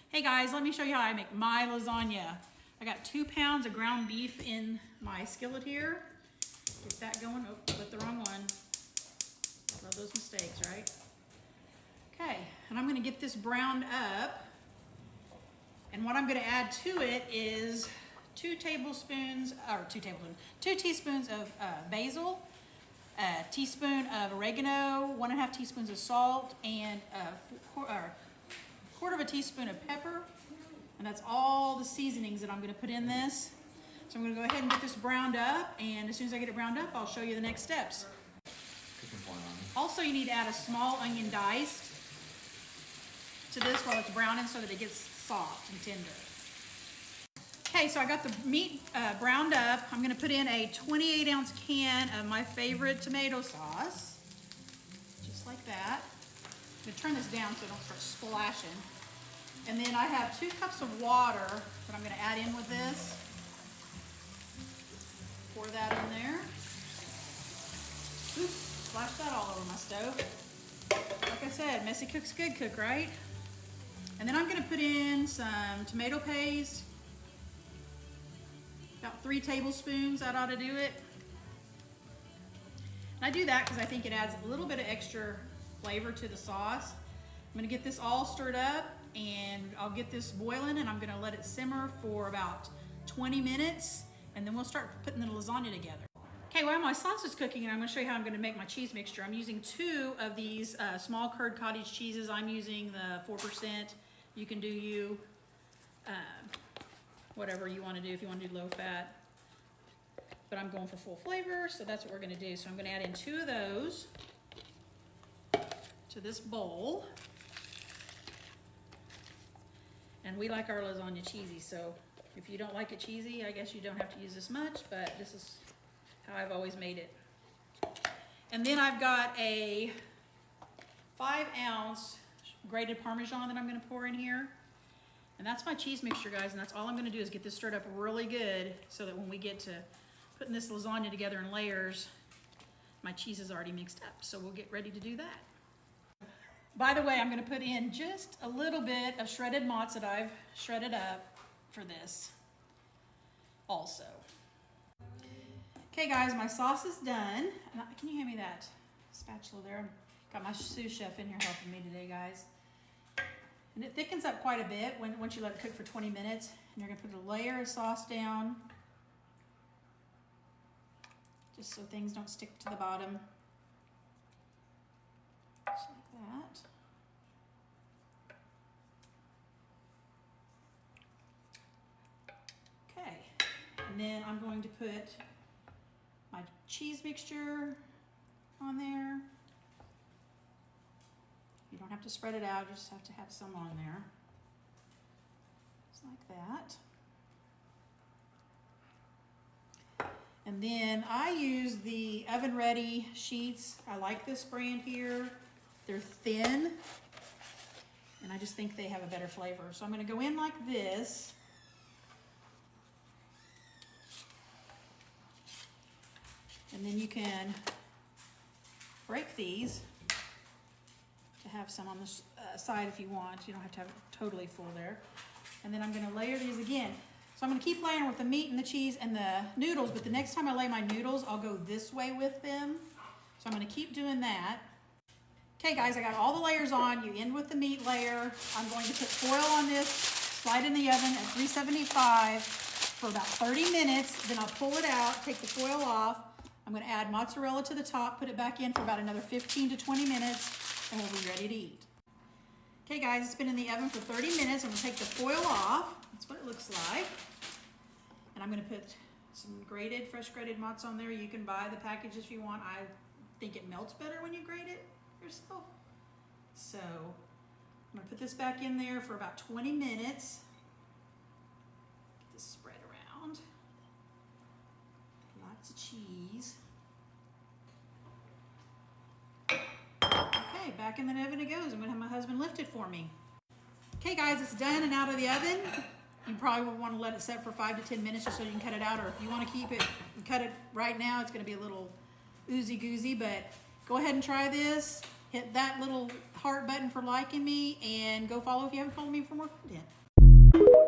Hey guys, let me show you how I make my lasagna. I got 2 pounds of ground beef in my skillet here. Get that going. Oh, put the wrong one. Love those mistakes, right? Okay, and I'm gonna get this browned up. And what I'm gonna add to it is 2 teaspoons of basil, a teaspoon of oregano, 1.5 teaspoons of salt, and a quarter of a teaspoon of pepper. And that's all the seasonings that I'm gonna put in this. So I'm gonna go ahead and get this browned up, and as soon as I get it browned up, I'll show you the next steps. Also, you need to add a small onion diced to this while it's browning so that it gets soft and tender. Okay, so I got the meat browned up. I'm gonna put in a 28-ounce can of my favorite tomato sauce, just like that. I'm gonna turn this down so it don't start splashing. And then I have 2 cups of water that I'm gonna add in with this. Pour that in there. Oops, splashed that all over my stove. Like I said, messy cook's good cook, right? And then I'm gonna put in some tomato paste. About 3 tablespoons, that ought to do it. And I do that because I think it adds a little bit of extra flavor to the sauce. I'm gonna get this all stirred up and I'll get this boiling, and I'm gonna let it simmer for about 20 minutes, and then we'll start putting the lasagna together. Okay, while my sauce is cooking, and I'm gonna show you how I'm gonna make my cheese mixture. I'm using 2 of these small curd cottage cheeses. I'm using the 4%. You can do whatever you wanna do, if you wanna do low fat. But I'm going for full flavor, so that's what we're gonna do. So I'm gonna add in 2 of those to this bowl. And we like our lasagna cheesy, so if you don't like it cheesy, I guess you don't have to use this much, but this is how I've always made it. And then I've got a 5-ounce grated Parmesan that I'm gonna pour in here. And that's my cheese mixture, guys, and that's all I'm gonna do is get this stirred up really good so that when we get to putting this lasagna together in layers, my cheese is already mixed up. So we'll get ready to do that. By the way, I'm gonna put in just a little bit of shredded mozz that I've shredded up for this also. Okay guys, my sauce is done. Can you hand me that spatula there? Got my sous chef in here helping me today, guys. And it thickens up quite a bit once you let it cook for 20 minutes. And you're gonna put a layer of sauce down, just so things don't stick to the bottom. Just like that. Okay, and then I'm going to put my cheese mixture on there. You don't have to spread it out, you just have to have some on there. Just like that. And then I use the Oven Ready sheets. I like this brand here. They're thin, and I just think they have a better flavor. So I'm gonna go in like this. And then you can break these to have some on the side if you want. You don't have to have it totally full there. And then I'm gonna layer these again. So I'm gonna keep layering with the meat and the cheese and the noodles, but the next time I lay my noodles, I'll go this way with them. So I'm gonna keep doing that. Okay guys, I got all the layers on. You end with the meat layer. I'm going to put foil on this, slide in the oven at 375 for about 30 minutes. Then I'll pull it out, take the foil off. I'm gonna add mozzarella to the top, put it back in for about another 15 to 20 minutes, and we'll be ready to eat. Okay guys, it's been in the oven for 30 minutes. I'm gonna take the foil off. That's what it looks like. And I'm gonna put some fresh grated mozz on there. You can buy the package if you want. I think it melts better when you grate it yourself. So I'm gonna put this back in there for about 20 minutes. Get this spread around. Lots of cheese. Okay, back in the oven it goes. I'm gonna have my husband lift it for me. Okay guys, it's done and out of the oven. You probably will want to let it set for 5 to 10 minutes just so you can cut it out, or if you want to keep it and cut it right now, it's gonna be a little oozy goozy, but go ahead and try this. hit that little heart button for liking me, and go follow if you haven't followed me for more content.